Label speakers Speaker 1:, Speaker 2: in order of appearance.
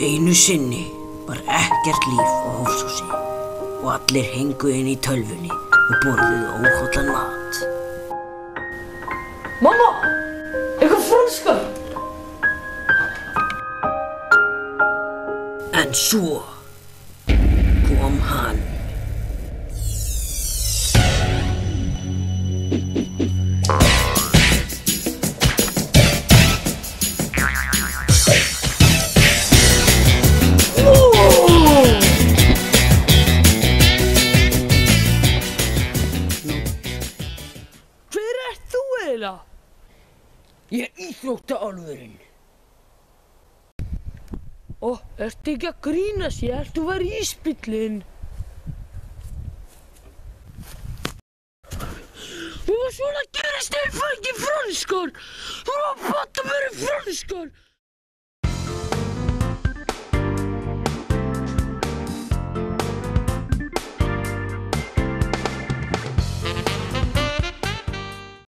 Speaker 1: Einu sinni var ekkert líf á Hofsósi og allir hengu inn í tölvunni og borðuðu óhollan mat.
Speaker 2: Mamma! Eitthvað franskar!
Speaker 1: En svo kom hann.
Speaker 2: Hver ert þú eiginlega?
Speaker 1: Ég er íþróttaálfurinn.
Speaker 2: Ertu ekki að grínast? Ég held þú væri ísbíllinn. Og svona gerist ef ég fæ ekki franskar. Þú var að fatta mér franskar.